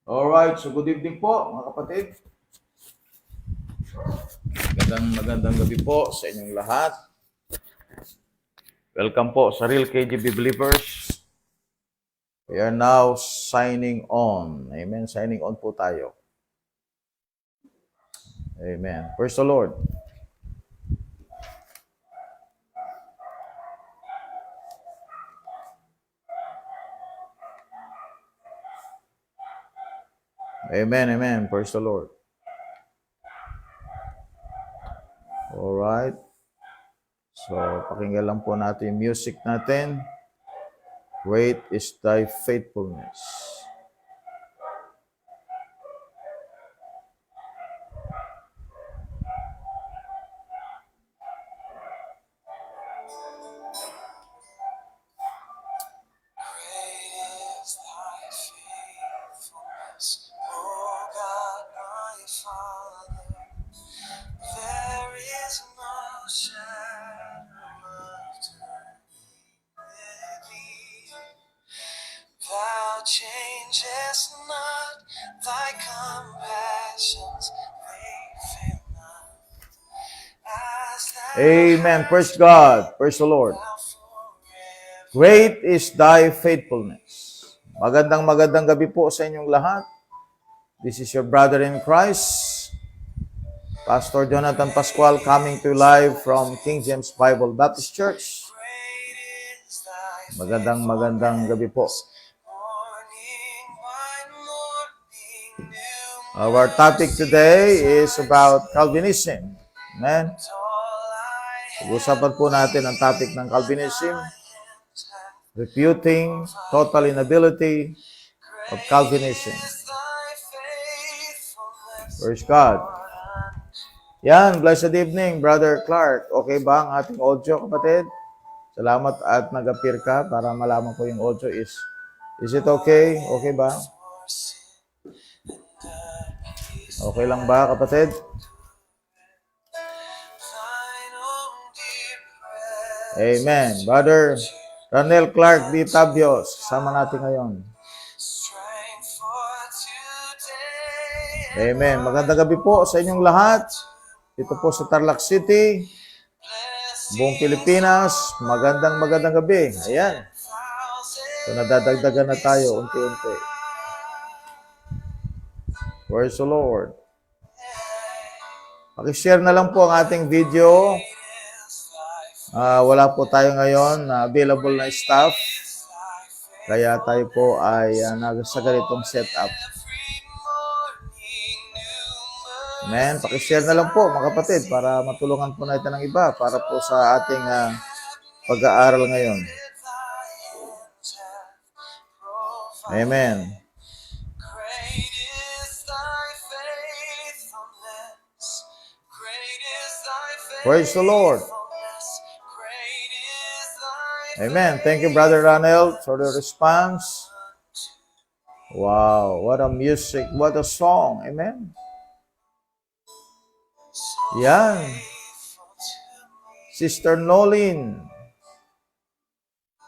Alright, so good evening po mga kapatid. Magandang gabi po sa inyong lahat. Welcome po sa Real KGB Believers. We are now signing on. Amen. Signing on po tayo. Amen. Praise the Lord. Amen, amen. Praise the Lord. Alright. So, pakinggan lang po natin yung music natin. Great is thy faithfulness. Changes not, thy compassions, they fail not. Amen. Praise God. Praise the Lord. Great is thy faithfulness. Magandang gabi po sa inyong lahat. This is your brother in Christ, Pastor Jonathan Pascual, coming to you live from King James Bible Baptist Church. Magandang gabi po. Our topic today is about Calvinism. Amen. Pag-usapan po natin ang topic ng Calvinism, refuting total inability of Calvinism. Praise God. Yan, blessed evening, Brother Clark. Okay ba ang ating audio, kapatid? Salamat at nag-appear ka para malaman ko yung audio is it okay? Okay ba? Okay lang ba, kapatid? Amen. Brother Ranel Clark D. Tabios, kasama natin ngayon. Amen. Magandang gabi po sa inyong lahat. Dito po sa Tarlac City, buong Pilipinas. Magandang gabi. Ayan. So nadadagdagan na tayo unti-unti. Praise the Lord. Pakishare na lang po ang ating video. Wala po tayo ngayon na available na staff. Kaya tayo po ay nasa ganitong setup. Amen. Pakishare na lang po mga kapatid para matulungan po natin ng iba para po sa ating pag-aaral ngayon. Amen. Praise the Lord. Amen. Thank you, Brother Ranel, for the response. Wow, what a music, what a song. Amen. Yan. Sister Nolin.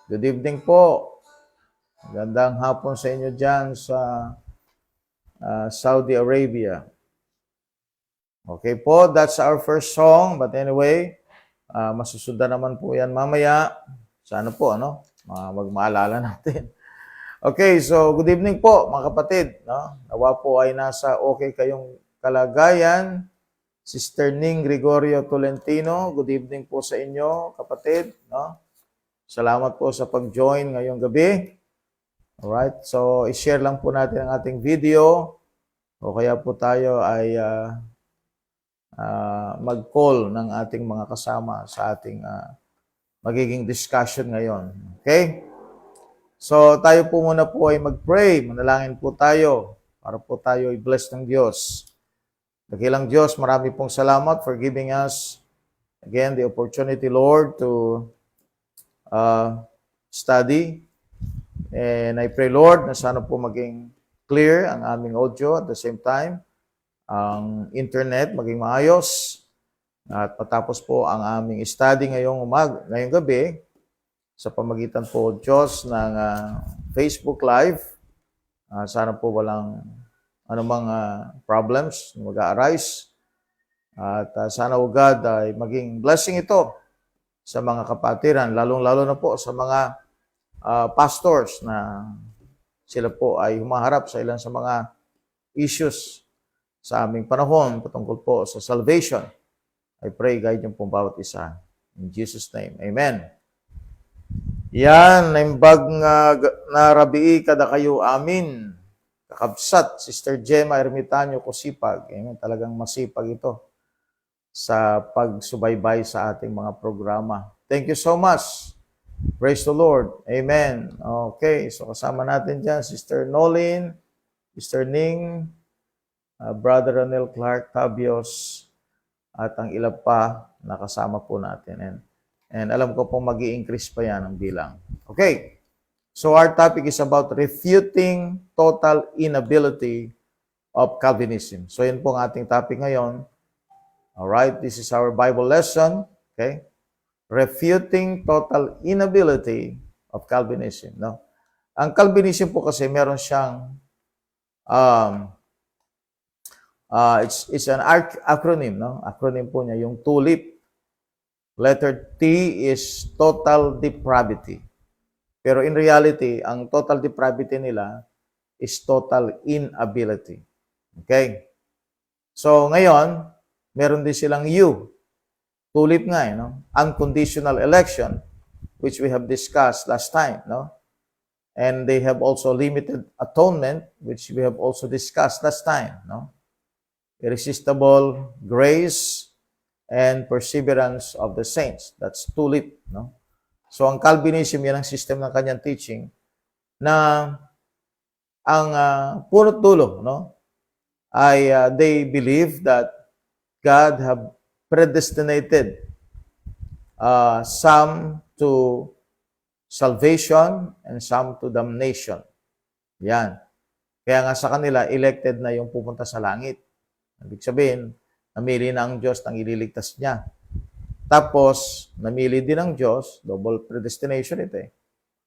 Good evening po. Gandang hapon sa inyo dyan sa Saudi Arabia. Okay po, that's our first song. But anyway, masusundan naman po yan mamaya. Sana po, magmaalala natin. Okay, so good evening po mga kapatid. No? Nawa po ay nasa okay kayong kalagayan. Sister Ning Gregorio Tolentino, good evening po sa inyo kapatid. No? Salamat po sa pag-join ngayong gabi. Alright, so i-share lang po natin ang ating video. O kaya po tayo ay mag-call ng ating mga kasama sa ating magiging discussion ngayon. Okay? So, tayo po muna po ay mag-pray. Manalangin po tayo para po tayo i-bless ng Diyos. Dakilang Diyos, marami pong salamat for giving us again the opportunity, Lord, to study. And I pray, Lord, na sana po maging clear ang aming audio at the same time. Ang internet maging maayos at patapos po ang aming study ngayong gabi sa pamagitan po Diyos ng Facebook Live. Sana po walang anumang problems na mag-arise. At sana God ay maging blessing ito sa mga kapatiran, lalong-lalo na po sa mga pastors na sila po ay humaharap sa ilan sa mga issues sa aming panahon patungkol po sa salvation. I pray, guide niyo po bawat isa. In Jesus' name, Amen. Yan, naimbag nga narabii kada kayo amin. Kakabsat, Sister Gemma Ermitanyo Kusipag. Amen, talagang masipag ito sa pagsubaybay sa ating mga programa. Thank you so much. Praise the Lord. Amen. Okay, so kasama natin dyan, Sister Nolin, Sister Ning, Brother Ronel Clark Tabios, at ang ilan pa nakasama po natin. And alam ko pong mag-i-increase pa yan ang bilang. Okay, so our topic is about refuting total inability of Calvinism. So yun po ang ating topic ngayon. Alright, this is our Bible lesson. Okay, refuting total inability of Calvinism. No? Ang Calvinism po kasi meron siyang it's an acronym, no? Acronym po niya yung TULIP. Letter T is total depravity. Pero in reality, ang total depravity nila is total inability. Okay? So ngayon, meron din silang U. TULIP nga, no? Unconditional election, which we have discussed last time, no? And they have also limited atonement, which we have also discussed last time, no? Irresistible grace and perseverance of the saints. That's TULIP, no? So ang Calvinism, yan ang system ng kanyang teaching na ang punot dulo, no? Ay they believe that God have predestinated some to salvation and some to damnation. Yan. Kaya nga sa kanila, elected na yung pupunta sa langit. Ibig sabihin, namili na ang Diyos ng ililigtas niya. Tapos, namili din ng Diyos, double predestination ito eh.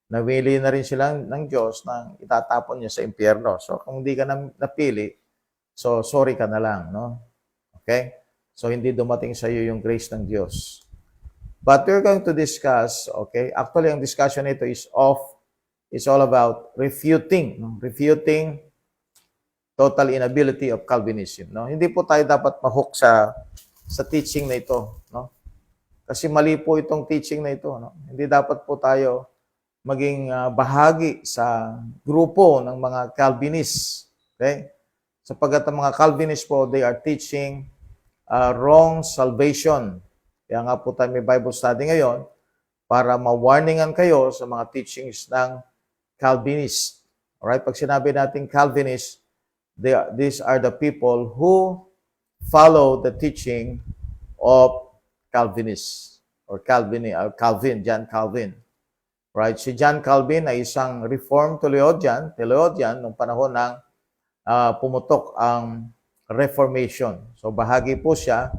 Namili na rin sila ng Diyos na itatapon niya sa impyerno. So, kung hindi ka napili, so sorry ka na lang, no? Okay? So, hindi dumating sa iyo yung grace ng Diyos. But we're going to discuss, okay? Actually, ang discussion nito is all about refuting, no? Refuting total inability of Calvinism, no? Hindi po tayo dapat ma-hook sa teaching na ito, no? Kasi mali po itong teaching na ito, no? Hindi dapat po tayo maging bahagi sa grupo ng mga Calvinists, okay? Sapagkat ang mga Calvinists po, they are teaching wrong salvation. Kaya nga po tayo may Bible study ngayon para ma-warningan kayo sa mga teachings ng Calvinists. Alright? Pag sinabi natin Calvinists, these are the people who follow the teaching of Calvinists or Calvin, John Calvin. Right? Si John Calvin ay isang Reformed theologian nung panahon ng pumutok ang Reformation. So bahagi po siya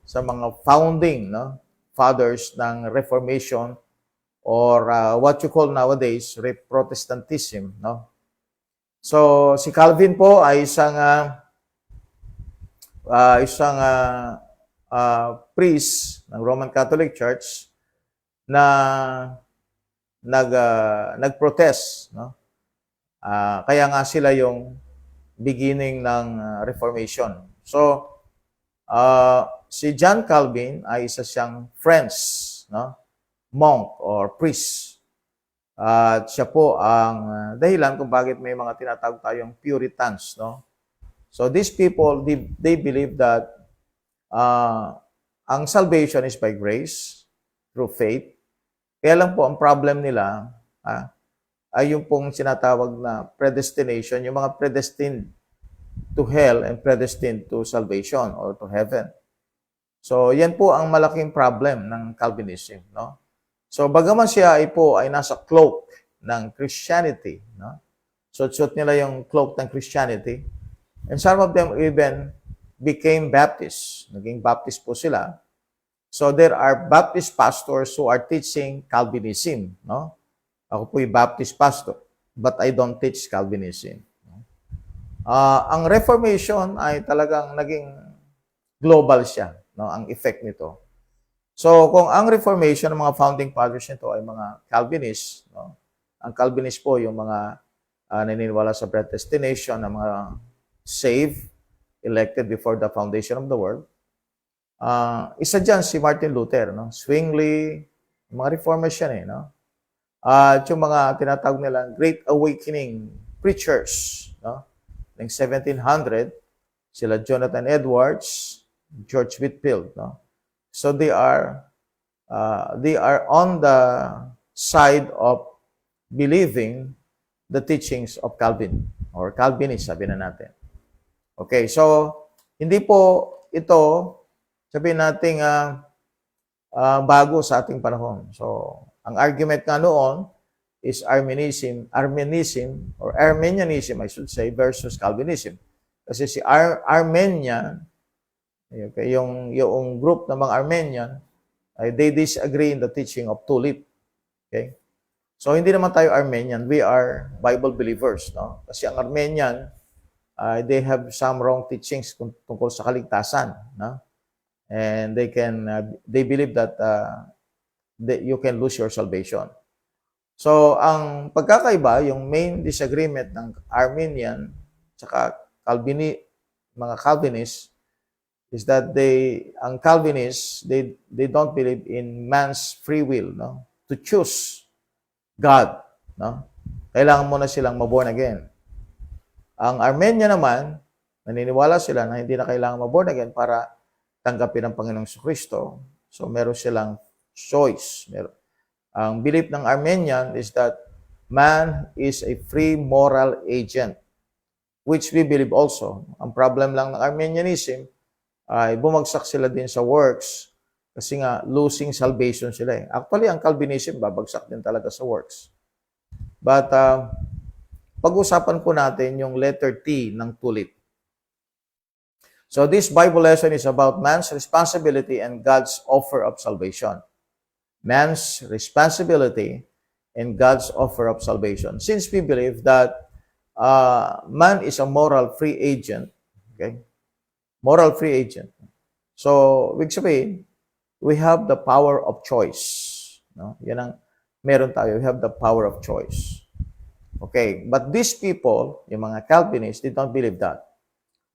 sa mga founding, no, fathers ng Reformation or what you call nowadays Protestantism, no. So si Calvin po ay isang priest ng Roman Catholic Church na nag-protest, no. Kaya nga sila yung beginning ng Reformation. So si John Calvin ay isa siyang French, no, monk or priest. At siya po ang dahilan kung bakit may mga tinatawag tayong Puritans, no. So these people, they believe that ang salvation is by grace through faith. Kaya lang po ang problem nila ay yung pong sinatawag na predestination, yung mga predestined to hell and predestined to salvation or to heaven. So, yan po ang malaking problem ng Calvinism, no? So, bagaman siya ay nasa cloak ng Christianity, no? Suot nila yung cloak ng Christianity. And some of them even became Baptists. Naging Baptist po sila. So, there are Baptist pastors who are teaching Calvinism, no? Ako po yung Baptist pastor, but I don't teach Calvinism. Ang Reformation ay talagang naging global siya, no, ang effect nito. So, kung ang Reformation, ng mga founding fathers nito ay mga Calvinists, no? Ang Calvinist po yung mga naniniwala sa predestination ng mga saved, elected before the foundation of the world. Isa dyan si Martin Luther, no? Zwingli, mga reformers yan eh, no? At yung mga tinatawag nilang Great Awakening preachers, no? Ng 1700, sila Jonathan Edwards, George Whitefield, no? So they are on the side of believing the teachings of Calvin or Calvinist, sabi na natin. Okay, so hindi po ito, sabihin natin, bago sa ating panahon. So, ang argument nga noon is Arminianism or Arminianism, I should say, versus Calvinism. Kasi si Armenian, okay, yung group ng mga Armenian, they disagree in the teaching of tulip. Okay? So, hindi naman tayo Armenian. We are Bible believers. No? Kasi ang Armenian, they have some wrong teachings tungkol sa kaligtasan. No? And they believe that you can lose your salvation. So, ang pagkakaiba, yung main disagreement ng Armenian tsaka mga Calvinists is that ang Calvinists, they don't believe in man's free will, no? To choose God, no? Kailangan muna silang maborn again. Ang Armenian naman, naniniwala sila na hindi na kailangan maborn again para tanggapin ang Panginoong Kristo. So, meron silang choice. Ang belief ng Armenian is that man is a free moral agent, which we believe also. Ang problem lang ng Armenianism ay bumagsak sila din sa works kasi nga losing salvation sila eh. Actually, ang Calvinism babagsak din talaga sa works. But pag-usapan po natin yung letter T ng tulip. So this Bible lesson is about man's responsibility and God's offer of salvation. Man's responsibility and God's offer of salvation. Since we believe that man is a moral free agent, okay? Moral free agent. So, ibig sabihin, we have the power of choice. No? Yan ang meron tayo. We have the power of choice. Okay, but these people, yung mga Calvinists, they don't believe that.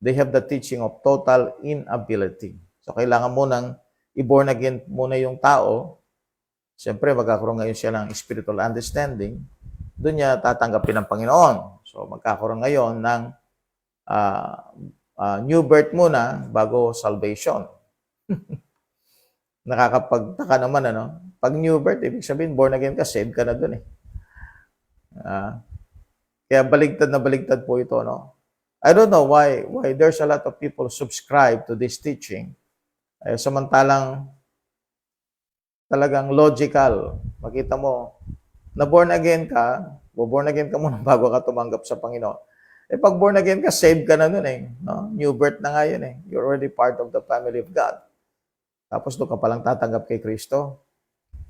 They have the teaching of total inability. So, kailangan mo nang i-born again muna yung tao. Siyempre, magkakaroon ngayon siya ng spiritual understanding. Doon niya tatanggapin ng Panginoon. So, magkakaroon ngayon ng new birth muna bago salvation. Nakakapagtaka naman, ano? Pag new birth, ibig sabihin, born again ka, saved ka na doon eh. Kaya baligtad na baligtad po ito, no? I don't know why there's a lot of people subscribe to this teaching. Samantalang talagang logical. Makita mo, na born again ka muna bago ka tumanggap sa Panginoon. Pag born again ka, saved ka na nun eh. No? New birth na nga yun eh. You're already part of the family of God. Tapos doon ka palang tatanggap kay Kristo.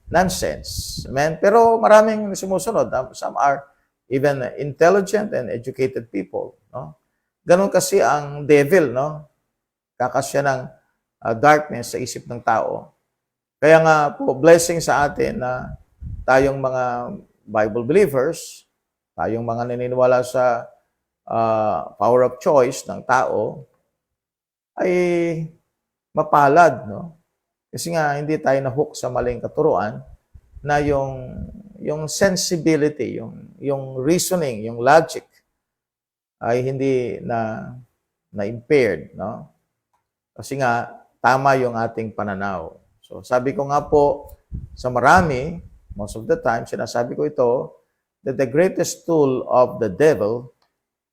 Nonsense. Amen? Pero maraming sumusunod. Some are even intelligent and educated people. No? Ganon kasi ang devil, no? Kakasya ng darkness sa isip ng tao. Kaya nga po, blessing sa atin na tayong mga Bible believers, tayong mga naniniwala sa power of choice ng tao, ay mapalad, no? Kasi nga, hindi tayo na-hook sa maling katuruan na yung sensibility, yung reasoning, yung logic, ay hindi na impaired, no? Kasi nga, tama yung ating pananaw. So, sabi ko nga po, sa marami, most of the time, sinasabi ko ito, that the greatest tool of the devil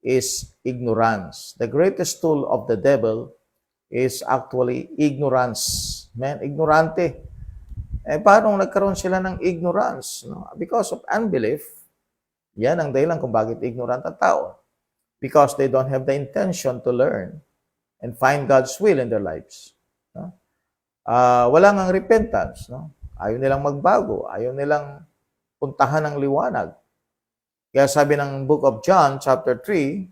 is ignorance. The greatest tool of the devil is actually ignorance. Man, ignorante. Paano nagkaroon sila ng ignorance? No? Because of unbelief, yan ang dahilan kung bakit ignorant ang tao. Because they don't have the intention to learn and find God's will in their lives. No? Wala ngang repentance. No? Ayaw nilang magbago. Ayaw nilang puntahan ng liwanag. Kaya sabi ng Book of John, chapter 3,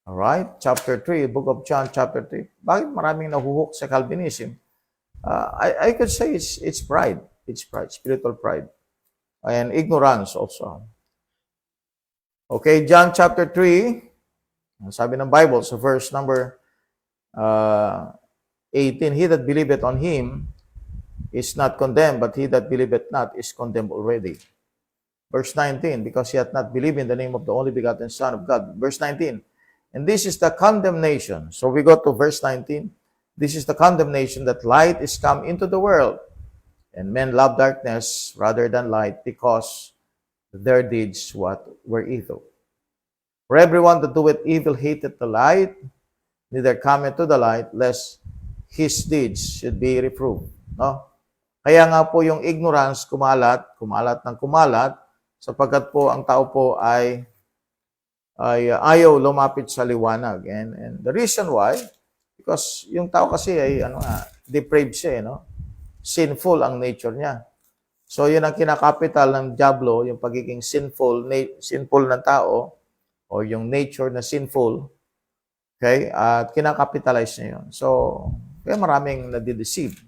Alright? Chapter 3, Book of John, chapter 3. Bakit maraming nahuhook sa Calvinism? I could say it's pride. It's pride, spiritual pride. And ignorance also. Okay, John chapter 3, ang sabi ng Bible sa verse number 18, he that believeth on him is not condemned, but he that believeth not is condemned already. Verse 19, because he hath not believed in the name of the only begotten Son of God. Verse 19, and this is the condemnation. So we go to verse 19. This is the condemnation that light is come into the world, and men love darkness rather than light, because their deeds were evil. For everyone that doeth evil hateth the light, neither cometh to the light, lest his deeds should be reproved. No? Kaya nga po yung ignorance kumalat ng kumalat, sapagkat po ang tao po ay ayaw lumapit sa liwanag. And the reason why, because yung tao kasi ay depraved siya, no? Sinful ang nature niya. So yun ang kinakapital ng diablo, yung pagiging sinful ng tao, o yung nature na sinful, okay? At kinakapitalize niya yun. So, kaya maraming nadideceive.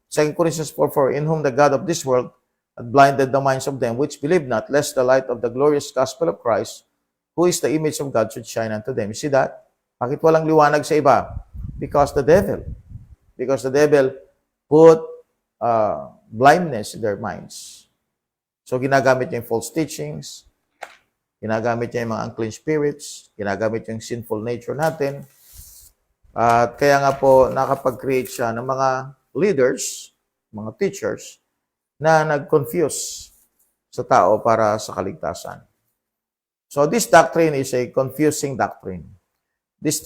2 Corinthians 4:4, in whom the God of this world hath blinded the minds of them which believe not, lest the light of the glorious gospel of Christ, who is the image of God, should shine unto them. You see that? Bakit walang liwanag sa iba? Because the devil put blindness in their minds. So ginagamit niya yung false teachings, ginagamit niya yung mga unclean spirits, ginagamit yung sinful nature natin. At kaya nga po nakapag-create siya ng mga leaders, mga teachers, na nag-confuse sa tao para sa kaligtasan. So this doctrine is a confusing doctrine. This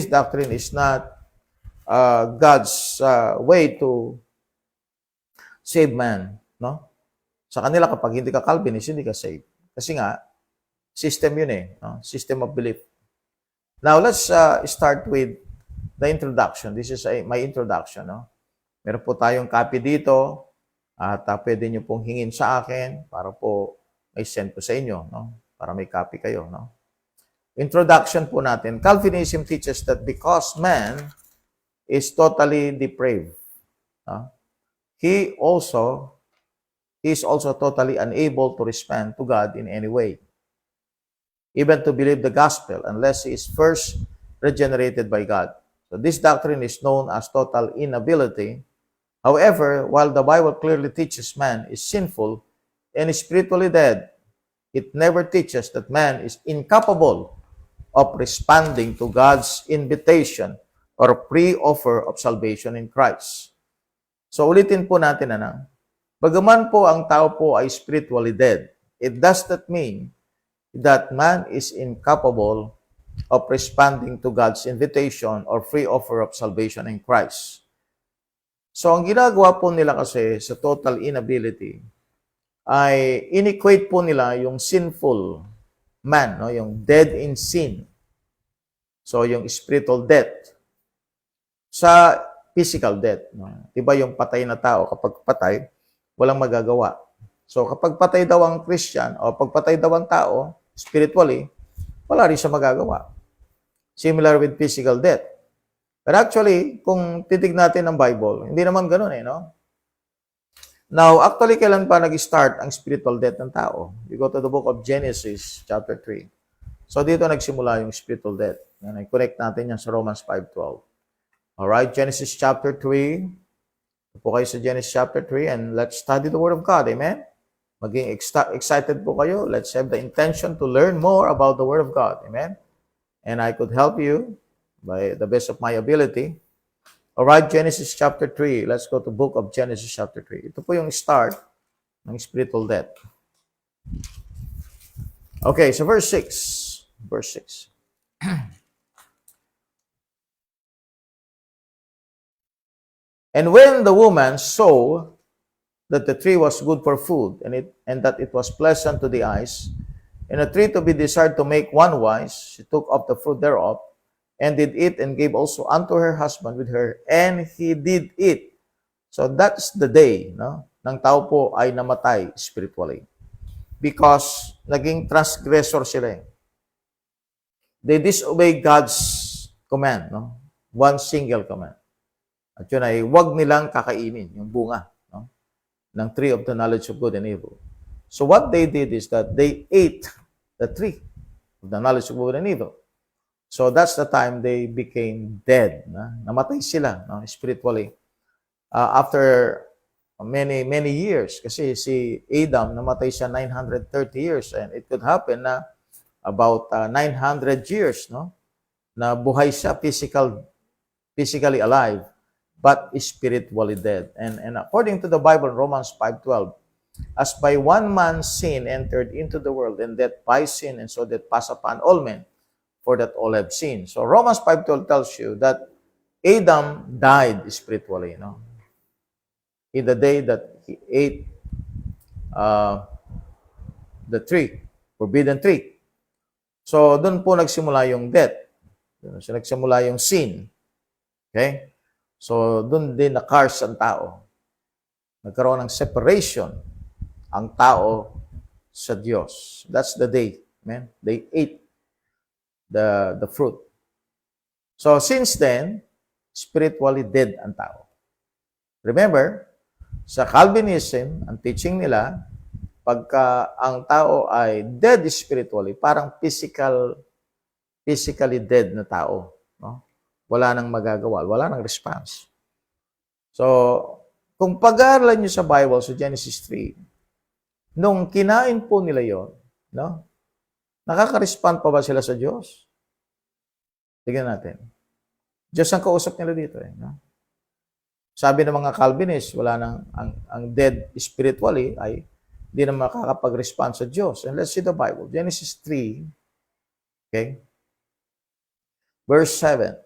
doctrine is not God's way to save man. No? Sa kanila, kapag hindi ka Calvinist, hindi ka saved. Kasi nga, system yun no? System of belief. Now, let's start with the introduction. This is my introduction. No? Meron po tayong copy dito at pwede nyo pong hingin sa akin para po may send ko sa inyo. No? Para may copy kayo. No? Introduction po natin. Calvinism teaches that because man is totally depraved, he is also totally unable to respond to God in any way, even to believe the gospel, unless he is first regenerated by God. So this doctrine is known as total inability. However, while the Bible clearly teaches man is sinful and is spiritually dead, it never teaches that man is incapable of responding to God's invitation or pre-offer of salvation in Christ. So ulitin po natin bagaman po ang tao po ay spiritually dead, it does not mean that man is incapable of responding to God's invitation or free offer of salvation in Christ. So, ang ginagawa po nila kasi sa total inability ay inequate po nila yung sinful man, no? Yung dead in sin. So, yung spiritual death sa physical death. No? Diba yung patay na tao, kapag patay, walang magagawa. So, kapag patay daw ang Christian o pagpatay daw ang tao, spiritually, wala rin siya magagawa. Similar with physical death. But actually, kung titig natin ang Bible, hindi naman ganun no? Now, actually, kailan pa nag-start ang spiritual death ng tao? We go to the book of Genesis, chapter 3. So, dito nagsimula yung spiritual death. Yan, i-connect natin yan sa Romans 5:12. Alright, Genesis chapter 3. Po kayo sa Genesis chapter 3 and let's study the Word of God. Amen? Maging excited po kayo. Let's have the intention to learn more about the Word of God. Amen? And I could help you by the best of my ability. Alright, Genesis chapter 3. Let's go to book of Genesis chapter 3. Ito po yung start ng spiritual death. Okay, so verse 6. Verse 6. And when the woman saw that the tree was good for food, and that it was pleasant to the eyes, and a tree to be desired to make one wise, she took of the fruit thereof, and did eat, and gave also unto her husband with her, and he did eat. So that's the day, no? Ng tao po ay namatay spiritually. Because naging transgressor sila. they disobey God's command, no? One single command. At yun ay huwag nilang kakainin yung bunga, no? Ng tree of the knowledge of good and evil. So what they did is that they ate the tree of the knowledge of good and evil. So that's the time they became dead. Namatay sila, no? Spiritually. After many years, kasi si Adam namatay siya 930 years, and it could happen na about 900 years, no? Na buhay siya physically alive, but spiritually dead. And according to the Bible, Romans 5:12, as by one man's sin entered into the world, and death by sin, and so death passed upon all men, for that all have sinned. So Romans 5:12 tells you that Adam died spiritually, no? In the day that he ate the tree, forbidden tree. So doon po nagsimula yung death. Doon nagsimula yung sin. Okay? So doon din na-curse ang tao. Nagkaroon ng separation ang tao sa Diyos. That's the day, man. They ate the fruit. So since then, spiritually dead ang tao. Remember, sa Calvinism, ang teaching nila, pagka ang tao ay dead spiritually, parang physically dead na tao. No? Wala nang magagawa, wala nang response. So, kung pag-aaralan nyo sa Bible, sa Genesis 3, nung kinain po nila yon, no? Nakaka-respond pa ba sila sa Diyos? Tignan natin. Diyos ang kausap nila dito. No? Sabi ng mga Calvinists, wala nang, ang dead spiritually ay hindi na makakapag-respond sa Diyos. And let's see the Bible. Genesis 3, okay? Verse 7.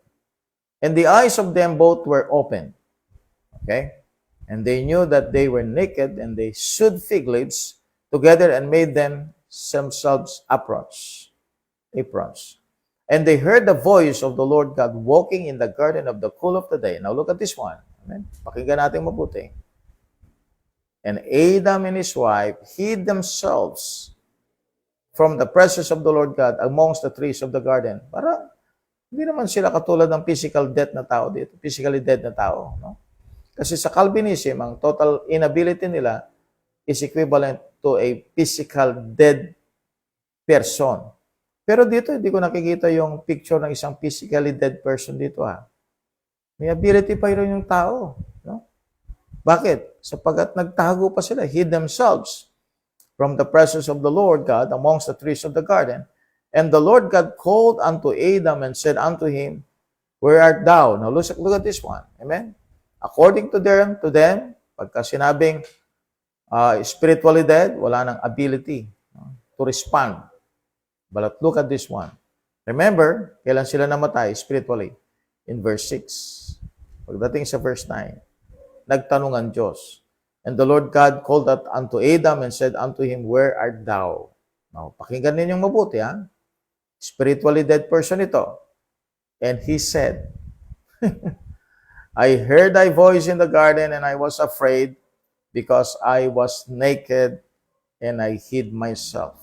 And the eyes of them both were opened. Okay? And they knew that they were naked, and they sewed fig leaves together and made themselves aprons. And they heard the voice of the Lord God walking in the garden of the cool of the day. Now look at this one. Amen? Pakinggan natin mabuti. And Adam and his wife hid themselves from the presence of the Lord God amongst the trees of the garden. Para hindi naman sila katulad ng physical death na tao dito. Physically dead na tao. No? Kasi sa Calvinism, ang total inability nila is equivalent to a physical dead person. Pero dito, hindi ko nakikita yung picture ng isang physically dead person dito. May ability pa rin yung tao. No? Bakit? Sapagat nagtago pa sila, hid themselves from the presence of the Lord God amongst the trees of the garden. And the Lord God called unto Adam and said unto him, Where art thou? Now look at this one. Amen? According to them, pagka sinabing spiritually dead, wala nang ability to respond. But look at this one. Remember, kailan sila namatay spiritually? In verse 6. Pagdating sa verse 9, nagtanong ang Diyos. And the Lord God called out unto Adam and said unto him, Where art thou? Now, pakinggan ninyong mabuti, Spiritually dead person ito. And he said, I heard thy voice in the garden, and I was afraid, because I was naked, and I hid myself.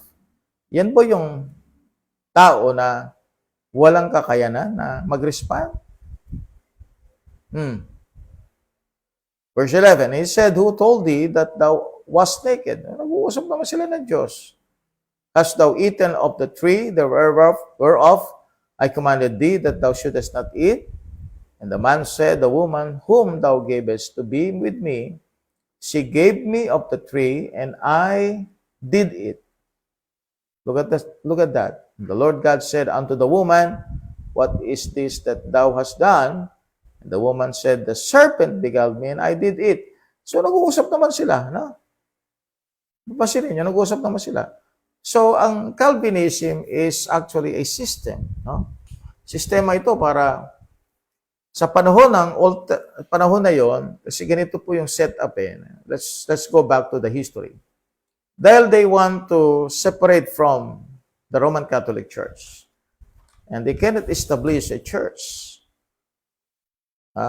Yan po yung tao na walang kakayanan na mag-respond. Verse 11, he said, Who told thee that thou wast naked? Nag-uusap naman sila ng Diyos. Hast thou eaten of the tree whereof I commanded thee that thou shouldest not eat? And the man said, The woman whom thou gavest to be with me, she gave me of the tree, and I did eat. Look at that. The Lord God said unto the woman, What is this that thou hast done? And the woman said, The serpent beguiled me, and I did eat. So, nag-uusap naman sila, no? Pansinin nyo, nag-uusap naman sila. So, ang Calvinism is actually a system, no? Sistema ito para sa panahon na yon, kasi ganito po yung setup Let's go back to the history. Dahil they want to separate from the Roman Catholic Church. And they cannot establish a church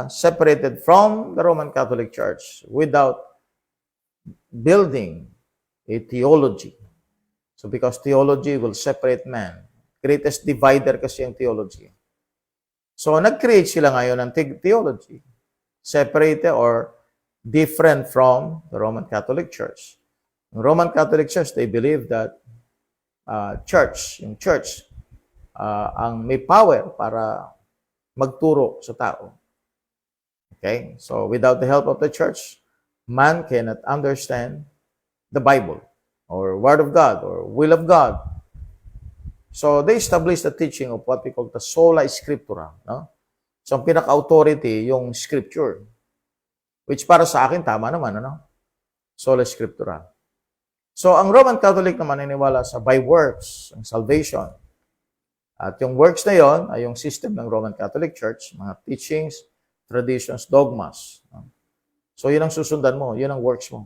separated from the Roman Catholic Church without building a theology. So because theology will separate man. Greatest divider kasi yung theology. So, nag-create sila ngayon ng theology. Separated or different from the Roman Catholic Church. The Roman Catholic Church, they believe that yung church, ang may power para magturo sa tao. Okay? So, without the help of the church, man cannot understand the Bible or Word of God or will of God. So, they established the teaching of what we call the sola scriptura. No? So, ang pinaka-authority, yung scripture. Which para sa akin, tama naman, ano? Sola scriptura. So, ang Roman Catholic naman naniniwala sa by works, ang salvation. At yung works na yon ay yung system ng Roman Catholic Church, mga teachings, traditions, dogmas. So, yun ang susundan mo. Yun ang works mo.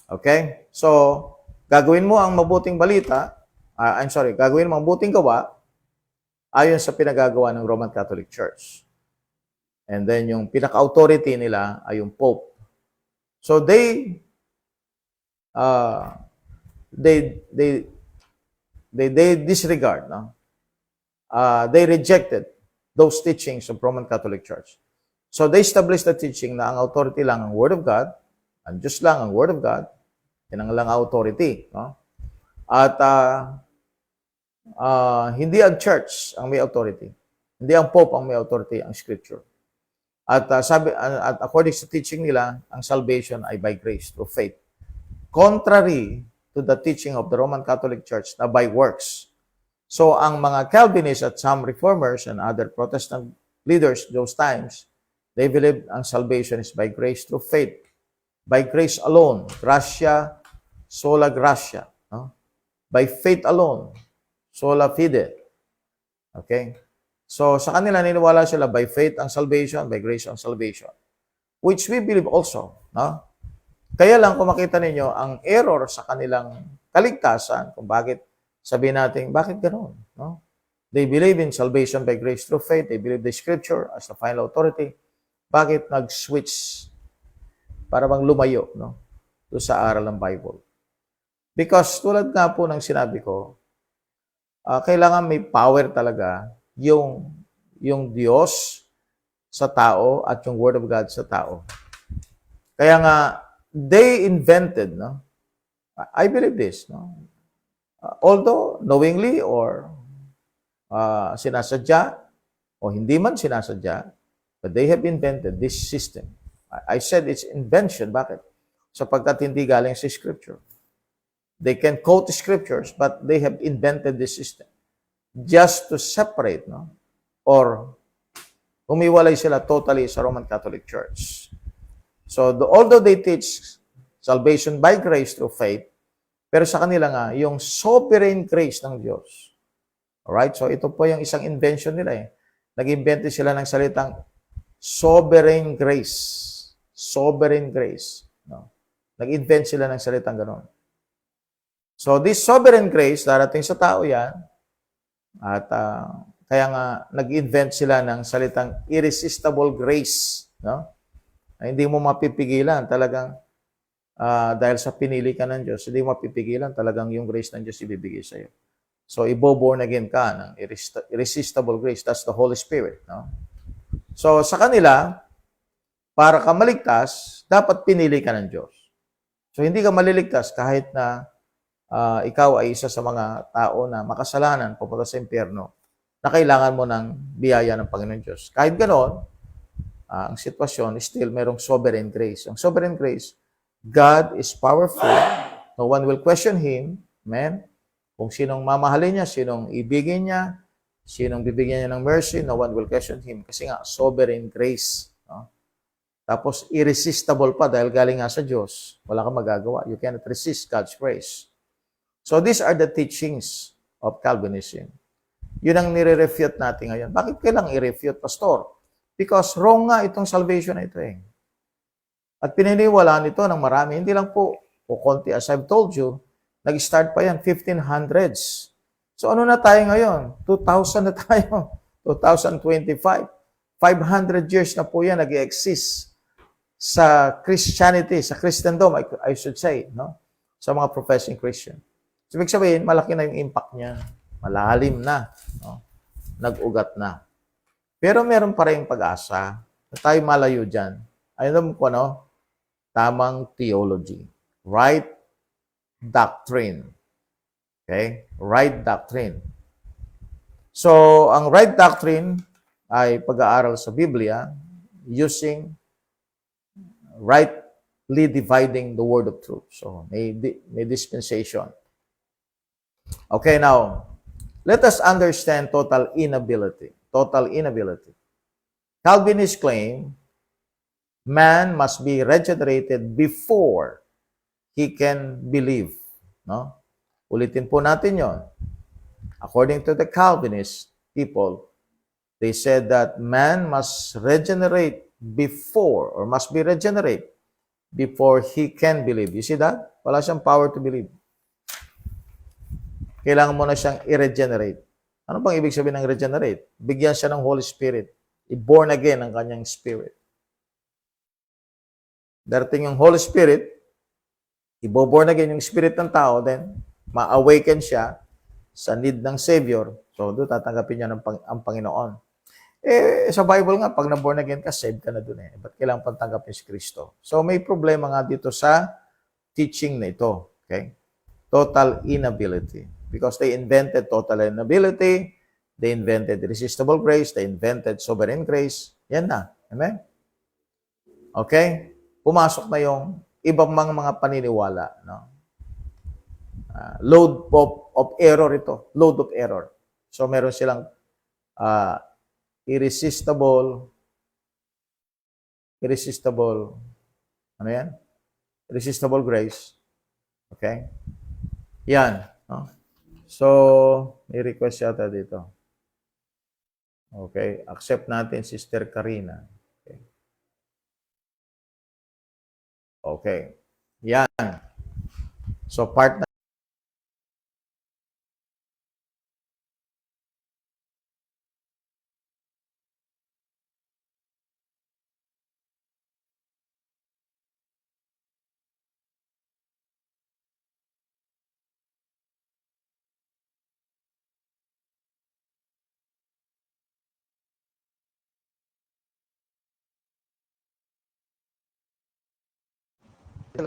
Okay? So, gagawin mo ang mabuting balita, gagawin mo ang mabuting gawa ayon sa pinagagawa ng Roman Catholic Church. And then, yung pinaka-authority nila ay yung Pope. So, they disregard, no? They rejected those teachings of Roman Catholic Church. So, they established the teaching na ang authority lang ang Word of God, ang Diyos lang ang Word of God, yan ang lang authority, no? At hindi ang church ang may authority. Hindi ang Pope ang may authority, ang Scripture. At at according sa teaching nila, ang salvation ay by grace, through faith. Contrary to the teaching of the Roman Catholic Church na by works. So, ang mga Calvinists at some Reformers and other Protestant leaders those times, they believed ang salvation is by grace through faith. By grace alone. Gratia, sola gratia. No? By faith alone. Sola fide. Okay? So, sa kanila, niniwala sila by faith ang salvation, by grace ang salvation. Which we believe also. No? Kaya lang, kung makita ninyo, ang error sa kanilang kaligtasan, kung bakit sabihin natin, bakit ganoon? No? They believe in salvation by grace through faith. They believe the Scripture as the final authority. Bakit nag-switch para bang lumayo, no? Doon sa aral ng Bible? Because tulad nga po ng sinabi ko, kailangan may power talaga yung Diyos sa tao at yung Word of God sa tao. Kaya nga, they invented, no? I believe this, no? Although knowingly or sinasadya o hindi man sinasadya, but they have invented this system. I said it's invention. Bakit? Sapagkat hindi galing sa Scripture. They can quote the Scriptures, but they have invented this system just to separate, no? Or humiwalay sila totally sa Roman Catholic Church. So, although they teach salvation by grace through faith, pero sa kanila nga, yung sovereign grace ng Diyos. Alright? So, ito po yung isang invention nila eh. Nag-invento sila ng salitang sovereign grace. Sovereign grace. No? Nag-invent sila ng salitang ganon. So, this sovereign grace, darating sa tao yan, at kaya nga, nag-invent sila ng salitang irresistible grace. No? Na hindi mo mapipigilan. Talagang, dahil sa pinili ka ng Diyos, hindi mo mapipigilan. Talagang yung grace ng Diyos ibibigay sa iyo. So, ibo-born again ka ng irresistible grace. That's the Holy Spirit. No? So, sa kanila, para ka maligtas, dapat pinili ka ng Diyos. So, hindi ka maliligtas kahit na ikaw ay isa sa mga tao na makasalanan, pupunta sa impyerno, na kailangan mo ng biyaya ng Panginoon Diyos. Kahit ganoon, ang sitwasyon, still merong sovereign grace. Ang sovereign grace, God is powerful. No one will question Him. Amen? Kung sinong mamahalin niya, sinong ibigin niya, sinong bibigyan niya ng mercy, no one will question Him. Kasi nga, sovereign grace. No? Tapos, irresistible pa dahil galing nga sa Diyos. Wala kang magagawa. You cannot resist God's grace. So, these are the teachings of Calvinism. Yun ang nire-refute natin ngayon. Bakit kailangang i-refute, Pastor? Because wrong nga itong salvation na ito eh. At pininiwalaan ito ng marami. Hindi lang po, o konti, as I've told you, nag-start pa yan, 1500s. So ano na tayo ngayon? 2000 na tayo. 2025. 500 years na po yan nag-exist sa Christianity, sa Christendom, I should say, no? Sa mga professing Christian. So, ibig sabihin, malaki na yung impact niya. malalim na, no? Nag-ugat na. Pero meron pa rin pag-asa na tayo malayo dyan. Alam mo ko, no? Tamang theology. Right doctrine. Okay? Right doctrine. So, ang right doctrine ay pag-aaral sa Biblia using rightly dividing the word of truth. So, may dispensation. Okay, now, let us understand total inability. Total inability. Calvinists claim man must be regenerated before he can believe. No? Ulitin po natin yon. According to the Calvinist people, they said that man must regenerate before, or must be regenerate before he can believe. You see that? Wala siyang power to believe. Kailangan mo na siyang i-regenerate. Ano bang ibig sabihin ng regenerate? Bigyan siya ng Holy Spirit. I-born again ang kanyang spirit. Darating yung Holy Spirit, i-born again yung spirit ng tao, then ma-awaken siya sa need ng Savior. So, doon tatanggapin niya ang Panginoon. Sa Bible nga, pag na-born again ka, saved ka na doon eh. Ba't kailangan pang tanggapin si Kristo? So, may problema nga dito sa teaching na ito. Okay? Total inability. Because they invented total inability, they invented irresistible grace, they invented sovereign grace. Yan na. Amen? Okay? Pumasok na yung ibang mga paniniwala. No? Load of error ito. Load of error. So, meron silang irresistible, ano yan? Irresistible grace. Okay? Yan. No? So, may request yata dito. Okay. Accept natin Sister Karina. Okay. Okay. Yan. So, part na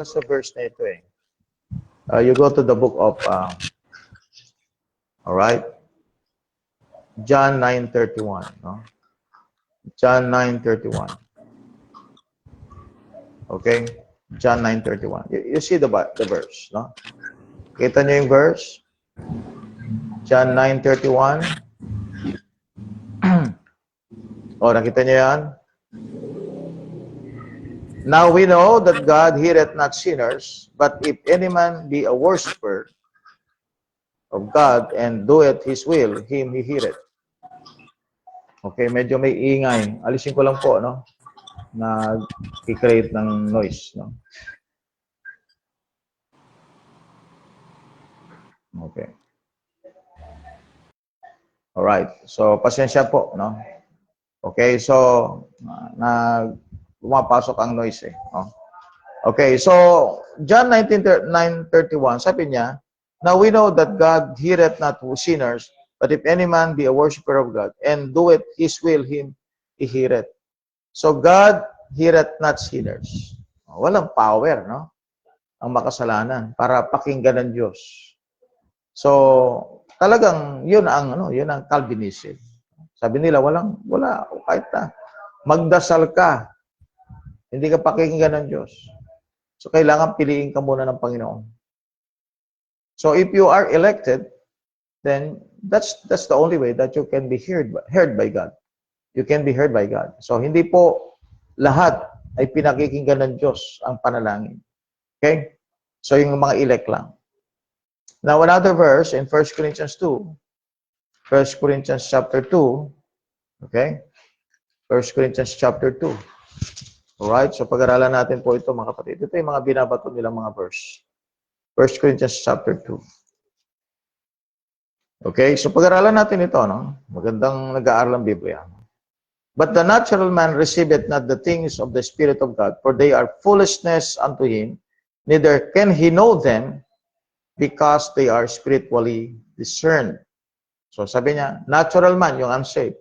sa verse na ito eh. You go to the book of, all right, John 9:31, no? John 9:31. Okay? John 9:31. You see the verse, no? Kita niyo yung verse? John 9:31. O, nakita niyo yan? Now we know that God heareth not sinners, but if any man be a worshipper of God and doeth His will, him He heareth. Okay, medyo may ingay. Alisin ko lang po, no? Nag-create ng noise, no? Okay. Alright. So, pasensya po, no? Okay, so, pumapasok ang noise eh. No? Okay, so, John 9:31, sabi niya, now we know that God heareth not sinners, but if any man be a worshipper of God, and doeth His will, him He heareth. So, God heareth not sinners. Walang power, no? Ang makasalanan para pakinggan ng Diyos. So, talagang yun ang Calvinism. Sabi nila wala kahit na magdasal ka, hindi ka pakinggan ng Diyos. So, kailangan piliin ka muna ng Panginoon. So, if you are elected, then that's the only way that you can be heard by God. You can be heard by God. So, hindi po lahat ay pinakikinggan ng Diyos ang panalangin. Okay? So, yung mga elect lang. Now, another verse in 1 Corinthians 2. 1 Corinthians chapter 2. Okay? 1 Corinthians chapter 2. Alright? So, pag-aralan natin po ito, mga kapatid. Ito yung mga binabato nilang mga verse. 1 Corinthians chapter 2. Okay? So, pag-aralan natin ito, no? Magandang nag-aaral ang Biblia. But the natural man receiveth not the things of the Spirit of God, for they are foolishness unto him, neither can he know them, because they are spiritually discerned. So sabi niya, natural man, yung unsaved,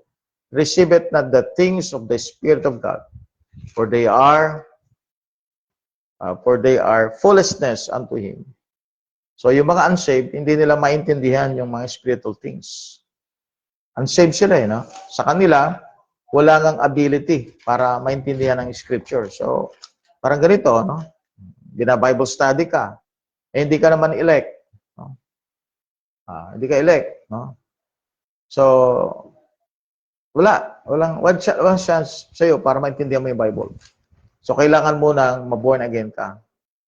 receiveth not the things of the Spirit of God, for they are foolishness unto him. So yung mga unsaved, hindi nila maintindihan yung mga spiritual things. Unsaved sila no? Sa kanila, wala ngang ability para maintindihan ng scripture. So, parang ganito, no? Bina-Bible study ka, hindi ka naman elect. No? Hindi ka elect. No? So, walang chance sa'yo para maintindihan mo yung Bible. So, kailangan mo nang ma-born again ka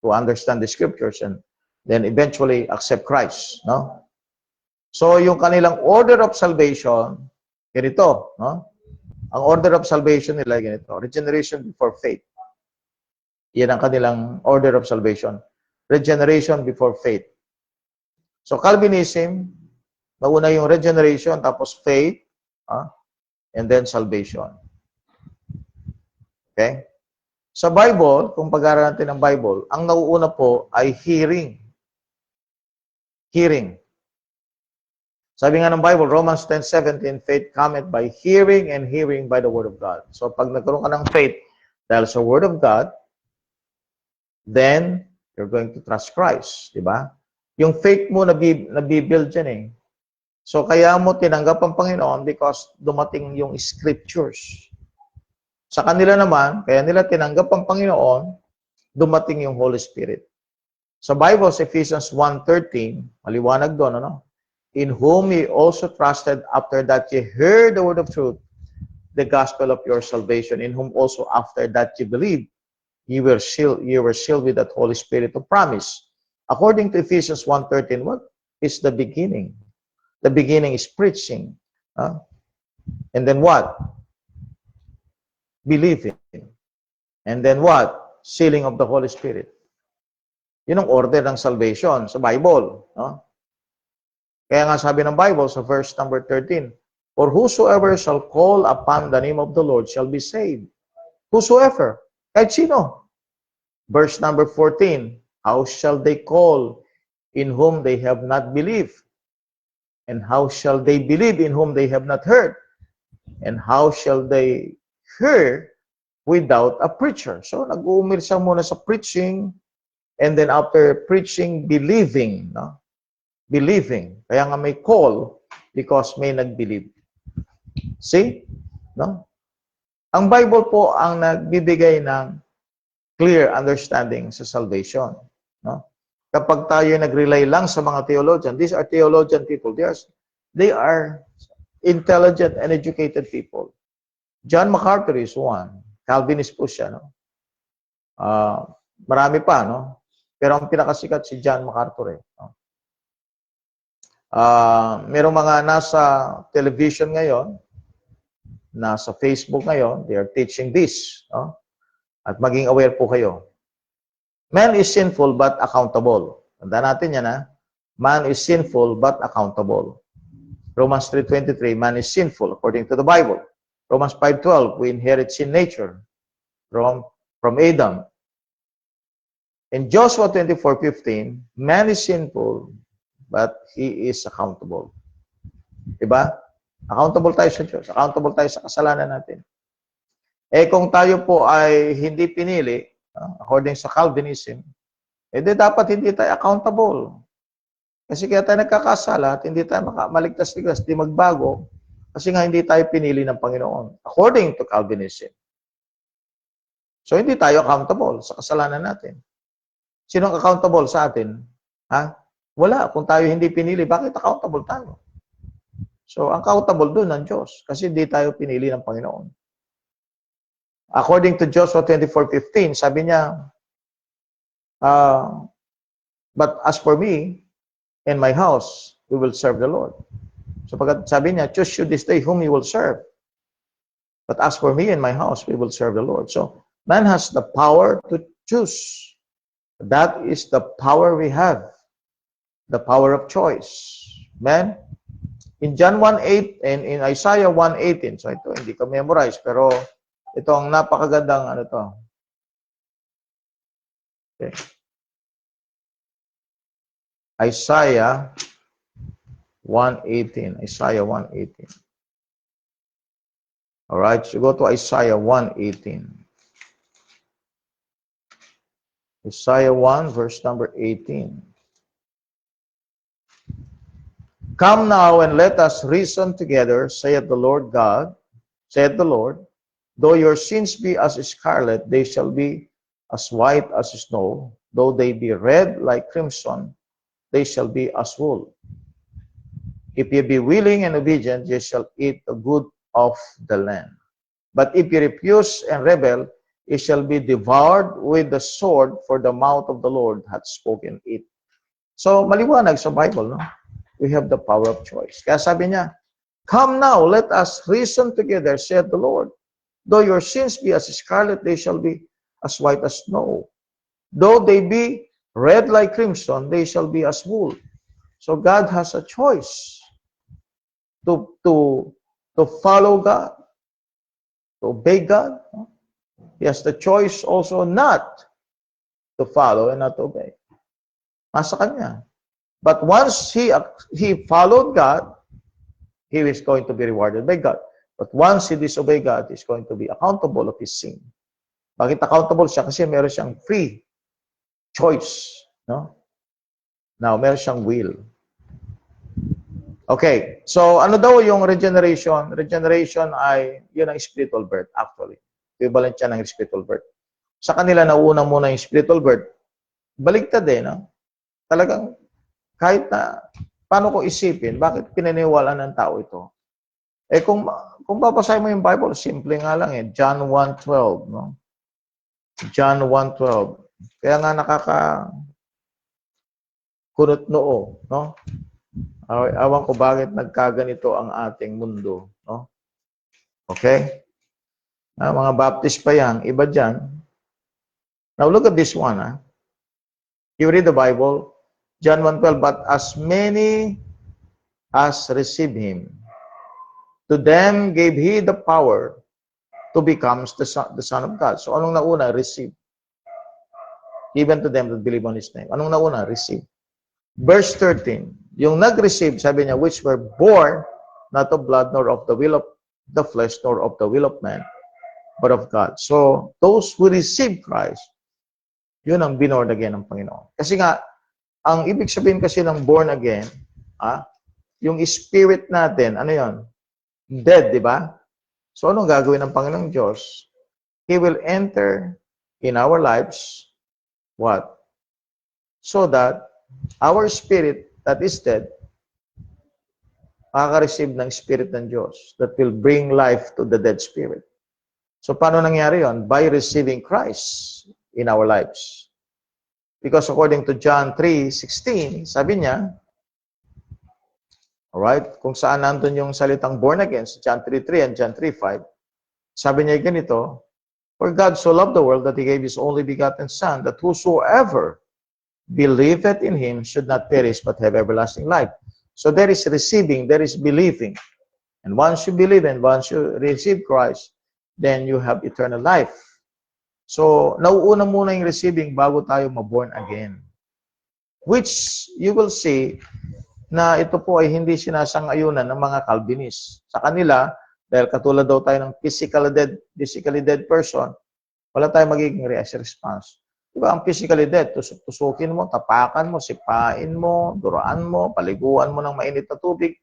to understand the scriptures and then eventually accept Christ. No? So, yung kanilang order of salvation, ganito, no? Ang order of salvation nila, ganito, regeneration before faith. Yan ang kanilang order of salvation. Regeneration before faith. So, Calvinism, mauna yung regeneration, tapos faith, and then salvation. Okay? Sa Bible, kung pag-aaral natin ng Bible, ang nauuna po ay hearing. Hearing. Sabi nga ng Bible, Romans 10:17, faith cometh by hearing and hearing by the Word of God. So pag nagkaroon ka ng faith dahil sa Word of God, then you're going to trust Christ. Diba? Yung faith mo nabibuild dyan eh. So kaya mo tinanggap ang Panginoon because dumating yung scriptures. Sa kanila naman, kaya nila tinanggap ang Panginoon, dumating yung Holy Spirit. Sa Bible, sa Ephesians 1:13, maliwanag doon, ano? In whom ye also trusted after that ye heard the word of truth, the gospel of your salvation, in whom also after that ye believed, ye were sealed with that Holy Spirit of promise. According to Ephesians 1:13, what is the beginning? The beginning is preaching. And then what? Believing. And then what? Sealing of the Holy Spirit. Yun ang order ng salvation sa Bible. No? Kaya nga sabi ng Bible sa verse number 13, for whosoever shall call upon the name of the Lord shall be saved. Whosoever. Kahit sino. Verse number 14, how shall they call in whom they have not believed? And how shall they believe in whom they have not heard? And how shall they hear without a preacher? So nag-uumpisa muna sa preaching, and then after preaching, believing. No? Believing. Kaya nga may call because may nag-believe. See? No? Ang Bible po ang nagbibigay ng clear understanding sa salvation. No? Kapag tayo nag-rely lang sa mga theologian, these are theologian people. They are intelligent and educated people. John MacArthur is one. Calvinist po siya. No? Marami pa, no? Pero ang pinakasikat si John MacArthur. No? Merong mga nasa television ngayon, nasa Facebook ngayon, they are teaching this. No? At maging aware po kayo. Man is sinful but accountable. Tandaan natin yan, ha? Man is sinful but accountable. Romans 3:23, man is sinful according to the Bible. Romans 5:12, we inherit sin nature from Adam. In Joshua 24:15, man is sinful but he is accountable. Diba? Accountable tayo sa Diyos. Accountable tayo sa kasalanan natin. Kung tayo po ay hindi pinili, according sa Calvinism, di dapat hindi tayo accountable. Kasi kaya tayo nagkakasala at hindi tayo maligtas-ligtas, di magbago, kasi nga hindi tayo pinili ng Panginoon, according to Calvinism. So, hindi tayo accountable sa kasalanan natin. Sinong accountable sa atin? Wala. Kung tayo hindi pinili, bakit accountable tayo? So, ang accountable doon ng Diyos kasi hindi tayo pinili ng Panginoon. According to Joshua 24:15, sabi niya, but as for me and my house, we will serve the Lord. So, sabi niya, choose you this day whom you will serve. But as for me and my house, we will serve the Lord. So, man has the power to choose. That is the power we have. The power of choice. Man, in John 1:8 and in Isaiah 1:18, so ito hindi ko memorize, pero ito ang napakagandang ano to. Okay. Isaiah 1:18. Isaiah 1:18. All right, so go to Isaiah 1:18. Isaiah 1, verse number 18. Come now and let us reason together, saith the Lord God, saith the Lord, though your sins be as scarlet, they shall be as white as snow. Though they be red like crimson, they shall be as wool. If ye be willing and obedient, ye shall eat the good of the land. But if ye refuse and rebel, ye shall be devoured with the sword, for the mouth of the Lord hath spoken it. So, maliwanag sa Bible, no? We have the power of choice. Kaya sabi niya, come now, let us reason together, said the Lord. Though your sins be as scarlet, they shall be as white as snow. Though they be red like crimson, they shall be as wool. So God has a choice to follow God, to obey God. He has the choice also not to follow and not to obey. Nasa kanya. But once he followed God, he is going to be rewarded by God. But once he disobeyed God, he's going to be accountable of his sin. Bakit accountable siya? Kasi meron siyang free choice. No? Now, meron siyang will. Okay, so ano daw yung regeneration? Regeneration ay, yun ang spiritual birth actually. Equivalent siya ng spiritual birth. Sa kanila, nauna muna yung spiritual birth. Baligtad no? Talagang, kahit na, paano ko isipin, bakit pinaniwalaan ng tao ito? Eh kung babasahin mo yung Bible, simple nga lang John 1:12, no? John 1:12. Kaya nga kunot noo, no? Awan ko bakit nagkaganito ang ating mundo, no? Okay? Mga Baptist pa yan, iba dyan. Now look at this one, You read the Bible, John 1:12, but as many as receive him, to them gave he the power to become the Son of God. So anong nauna? Receive. Even to them that believe on his name. Anong nauna? Receive. Verse 13, yung nag-receive, sabi niya, which were born not of blood, nor of the will of the flesh, nor of the will of man, but of God. So, those who receive Christ, yun ang born again ng Panginoon. Kasi nga, ang ibig sabihin kasi ng born again, yung spirit natin, ano yun? Dead, di ba? So, anong gagawin ng Panginoong Diyos? He will enter in our lives, what? So that our spirit that is dead, makaka-receive ng spirit ng Diyos that will bring life to the dead spirit. So, paano nangyari yon? By receiving Christ in our lives. Because according to John 3:16, sabi niya, alright, kung saan nandun yung salitang born again, sa John 3:3 and John 3:5, sabi niya ganito, for God so loved the world that He gave His only begotten Son, that whosoever believeth in him should not perish but have everlasting life. So there is receiving, there is believing. And once you believe and once you receive Christ, then you have eternal life. So, nauuna muna yung receiving bago tayo ma-born again. Which you will see na ito po ay hindi sinasang-ayunan ng mga Calvinists. Sa kanila, dahil katulad daw tayo ng physically dead person, wala tayong magiging response. Diba, ang physically dead, tusukin mo, tapakan mo, sipain mo, duraan mo, paliguan mo ng mainit na tubig,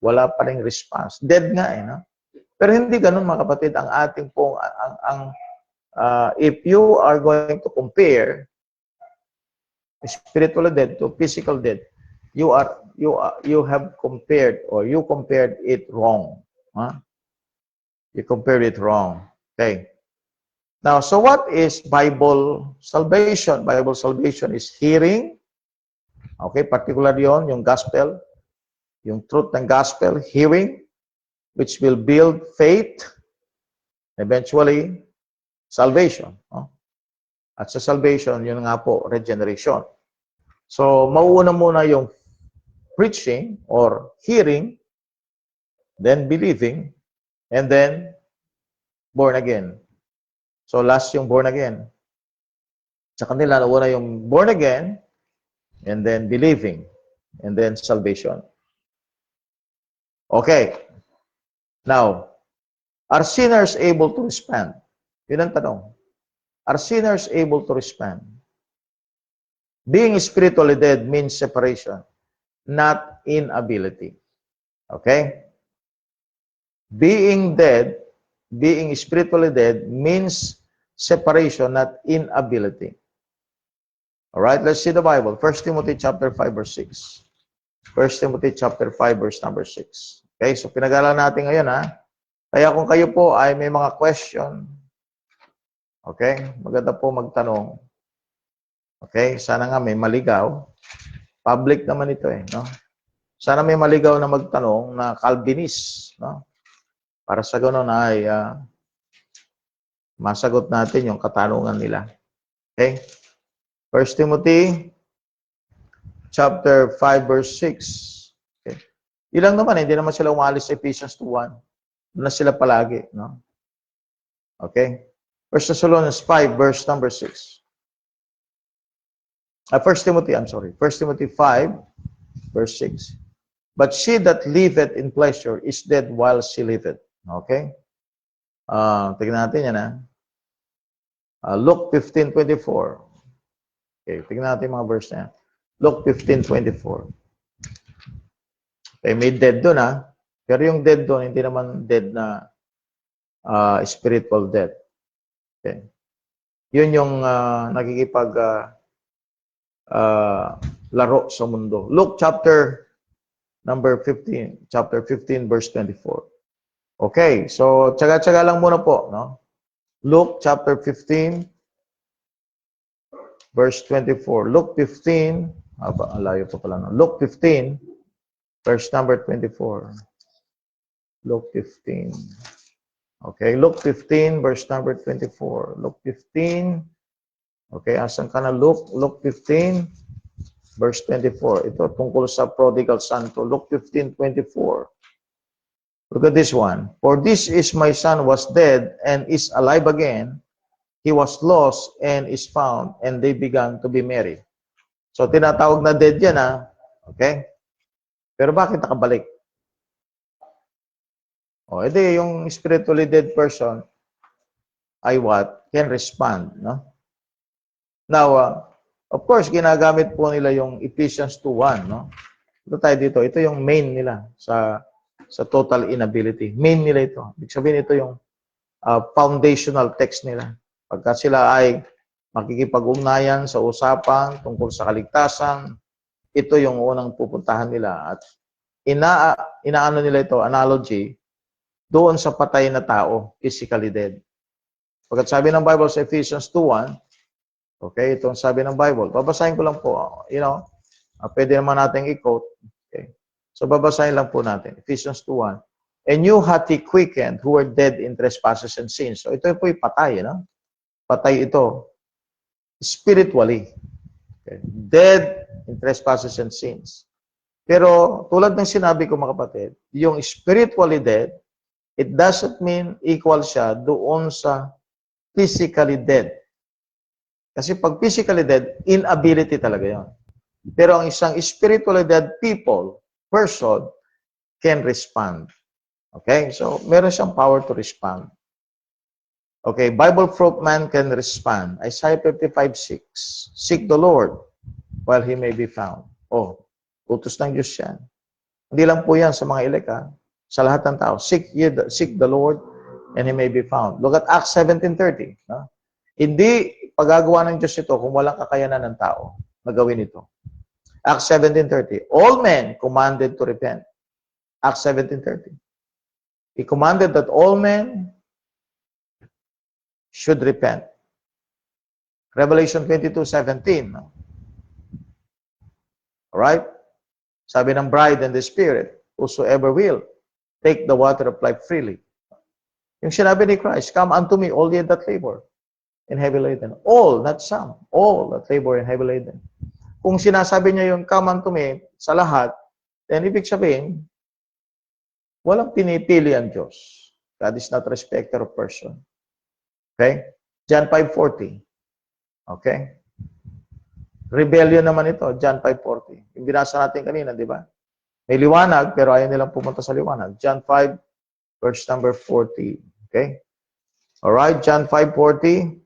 wala pa ring response. Dead nga no? Pero hindi ganun mga kapatid, ang ating pong, if you are going to compare spiritual dead to physical dead, you have compared or you compared it wrong. You compared it wrong. Okay. Now, so what is Bible salvation? Bible salvation is hearing. Okay, particular yon, yung gospel, yung truth ng gospel, hearing, which will build faith, eventually, salvation. At sa salvation, yun nga po, regeneration. So, mauuna muna yung preaching or hearing, then believing, and then born again. So, last yung born again. Sa kanila, nauna yung born again, and then believing, and then salvation. Okay. Now, are sinners able to respond? Yun ang tanong. Are sinners able to respond? Being spiritually dead means separation, not inability. Okay? Being dead, being spiritually dead means separation, not inability. All right, let's see the Bible. 1 Timothy chapter 5 verse 6. 1 Timothy chapter 5 verse number 6. Okay, so pinag-aralan natin ngayon ha. Kaya kung kayo po ay may mga question, okay, maganda po magtanong. Okay, sana nga may maligaw. Public naman ito eh, no? Sana may maligaw na magtanong na Calvinist, no? Para sa ganoon ay masagot natin yung katanungan nila. Okay? 1 Timothy chapter 5 verse 6. Okay. Ilang naman, hindi naman sila umalis sa Ephesians 2:1. Doon na sila palagi, no? Okay? 1 Thessalonians 5 verse number 6. 1 Timothy 5 verse 6. But she that liveth in pleasure is dead while she liveth. Okay? Tignan natin yan, ha? Luke 15:24. Okay, tignan natin mga verse na yan. Luke 15:24. Okay, may dead doon, ha? Pero yung dead doon, hindi naman dead na spiritual death. Okay. Yun yung nakikipag laro sa mundo. Luke chapter number 15, chapter 15 verse 24. Okay, so tsaga-tsaga lang muna po, no? Luke chapter 15 verse 24. Luke 15, alayo pa pala, no? Luke 15 verse number 24. Luke 15. Okay, Luke 15 verse number 24. Luke 15. Okay, asan ka na Luke? Luke 15 verse 24. Ito tungkol sa prodigal son to. Luke 15:24. Look at this one. For this is my son was dead and is alive again. He was lost and is found, and they began to be merry. So tinatawag na dead yan, ha? Okay? Pero bakit nakabalik? O, edi yung spiritually dead person ay what? Can respond, no? Now, of course, ginagamit po nila yung Ephesians 2:1, no? Ito tayo dito. Ito yung main nila sa total inability. Main nila ito. Ibig sabihin ito yung foundational text nila. Pagka sila ay makikipag-ugnayan sa usapan tungkol sa kaligtasan, ito yung unang pupuntahan nila. At inaano nila ito, analogy, doon sa patay na tao, physically dead. Pagkat sabi ng Bible sa Ephesians 2:1, okay, itong sabi ng Bible. Babasahin ko lang po, pwede naman natin i-quote. Okay. So babasahin lang po natin. Ephesians 2:1. And you hath he quickened who were dead in trespasses and sins. So ito po yung patay, no? Patay ito spiritually. Okay. Dead in trespasses and sins. Pero tulad ng sinabi ko mga kapatid, yung spiritually dead, it doesn't mean equal siya doon sa physically dead. Kasi pag physically dead, inability talaga yun. Pero ang isang spiritually dead person, can respond. Okay? So, meron siyang power to respond. Okay, Bible fruit man can respond. Isaiah 55:6. Seek the Lord while He may be found. Oh, utos ng Diyos yan. Hindi lang po yan sa mga elect, ha? Sa lahat ng tao. Seek the Lord and He may be found. Look at Acts 17:30. No? Hindi pagagawa ng Diyos ito kung walang kakayanan ng tao na gawin ito. Acts 17:30. All men commanded to repent. Acts 17:30. He commanded that all men should repent. Revelation 22:17. No? Alright? Sabi ng bride and the spirit, whosoever will, take the water of life freely. Yung sinabi ni Christ, come unto me, all ye that labor and heavy laden. All, not some. All that labor and heavy laden. Kung sinasabi niya yung come unto me sa lahat, then ibig sabihin, walang pinipili ang Diyos. God is not a respecter of person. Okay? John 5:40. Okay? Rebellion naman ito, John 5:40. Yung binasa natin kanina, di ba? May liwanag, pero ayaw nilang pumunta sa liwanag. John 5, verse number 40. Okay? Alright, John 5:40.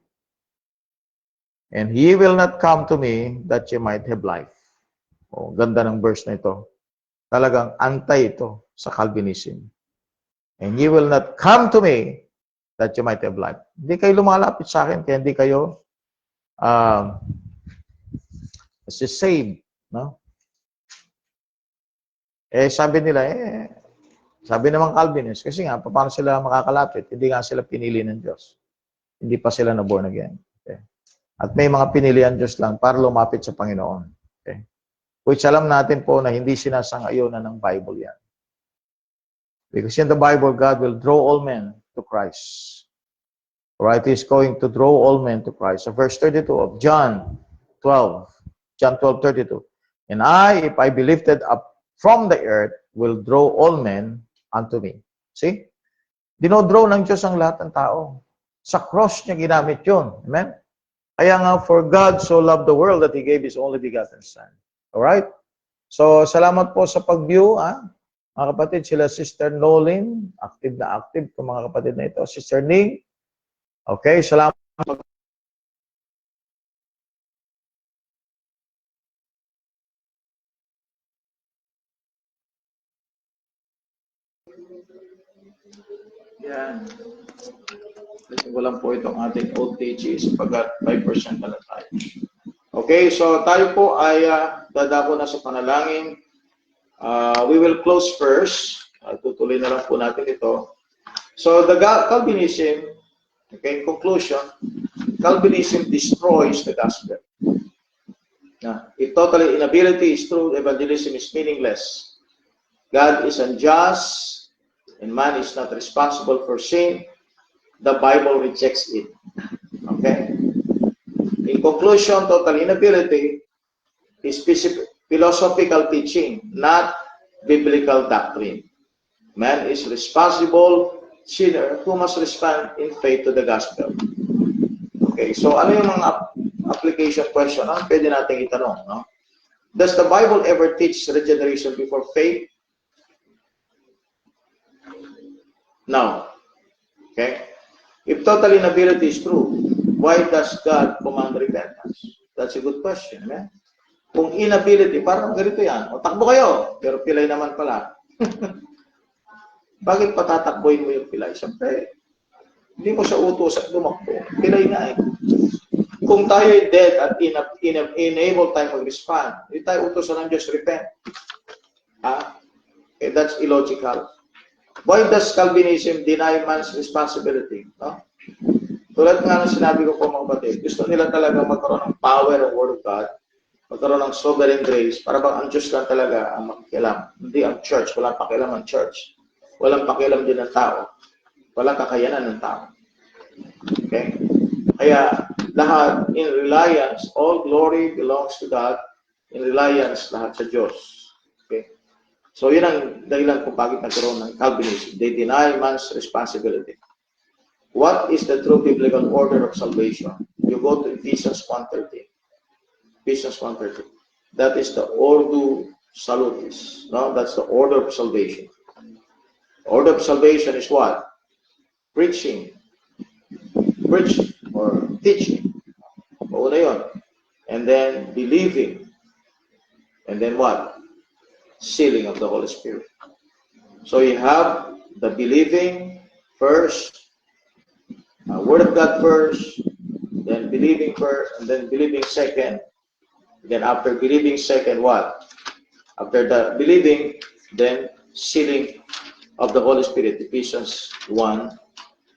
And ye will not come to me that ye might have life. Oh, ganda ng verse na ito. Talagang antay ito sa Calvinism. And ye will not come to me that you might have life. Hindi kayo lumalapit sa akin, kaya hindi kayo saved. No? Sabi nila, sabi naman Calvinist, kasi nga, paano sila makakalapit? Hindi nga sila pinili ng Diyos. Hindi pa sila na born again. Okay? At may mga pinilihan Diyos lang para lumapit sa Panginoon. Okay? Which alam natin po na hindi sinasang-ayunan ng Bible yan. Because in the Bible, God will draw all men to Christ. Alright, He's going to draw all men to Christ. So verse 32 of John 12, John 12:32. And I, if I be lifted up from the earth, will draw all men unto me. See? Dinodraw ng Diyos ang lahat ng tao. Sa cross niya ginamit yun. Amen? Kaya nga, for God so loved the world that He gave His only begotten Son. Alright? So, salamat po sa pag-view. Mga kapatid, sila Sister Nolin, active na active itong mga kapatid na ito. Sister Ning. Okay, salamat. Yan. Kasi walang po itong ating OTG sapagat 5% na lang tayo. Okay, so tayo po ay dadako na sa panalangin. We will close first. Tutuloy na lang po natin ito. So the Calvinism, okay, in conclusion, Calvinism destroys the gospel. If totally inability is true, evangelism is meaningless. God is unjust, and man is not responsible for sin. The Bible rejects it. Okay? In conclusion, total inability is philosophical teaching, not biblical doctrine. Man is responsible sinner who must respond in faith to the gospel. Okay, so ano yung mga application question? Ano pwede natin itanong? No? Does the Bible ever teach regeneration before faith? No. Okay? If total inability is true, why does God command repentance? That's a good question. Amen? Kung inability, parang ganito yan. O, takbo kayo, pero pilay naman pala. Bakit patatakboyin mo yung pilay? Siyempre, hindi mo siya utos at lumakbo. Pilay nga eh. Kung tayo ay dead at unable tayo mag-respond, hindi tayo utosan ng Diyos, repent. Okay, that's illogical. Why does Calvinism deny man's responsibility? No? Tulad nga ng sinabi ko po mga kapatid, gusto nila talaga magkaroon ng power ng Word of God, magkaroon ng sovereign grace, para bang ang Diyos lang talaga ang makikialam. Hindi ang church, walang pakialam ang church. Walang pakialam din ng tao. Walang kakayanan ng tao. Okay? Kaya lahat, in reliance, all glory belongs to God. In reliance, lahat sa Diyos. Okay? So, yun ang dahilan kung bakit nagkaroon ng Calvinism. They deny man's responsibility. What is the true biblical order of salvation? You go to Ephesians 1:13. Ephesians 1:13. That is the ordo salutis. No? That's the order of salvation. Order of salvation is what? Preaching. Preaching or teaching. Mauna yun. And then believing. And then what? Sealing of the Holy Spirit. So you have the believing first, Word of God first, then believing first, and then believing second. Then after believing second, what? After the believing, then sealing of the Holy Spirit. Ephesians 1,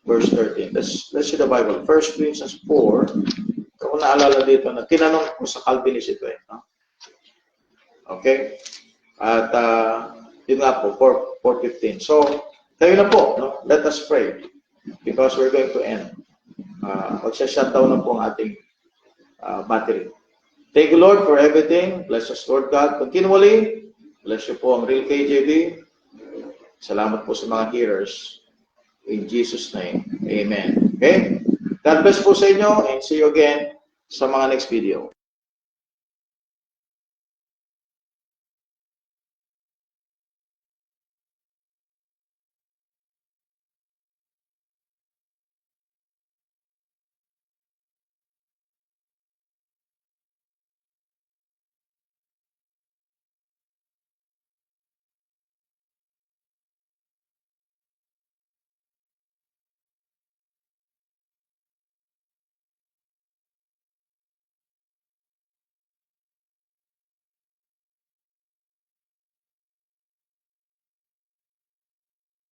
verse 13. Let's see the Bible. 1 Corinthians 4. Kung naalala dito na tinanong ko sa Calvinist ito eh. No? Okay? At yun nga po, 4:15. So, kayo na po, no? Let us pray because we're going to end. Magsha-shutdown na po ang ating battery. Thank you, Lord, for everything. Bless us, Lord God. Continually, bless you po ang Real KJV. Salamat po sa mga hearers. In Jesus' name, amen. Okay? God bless po sa inyo and see you again sa mga next video.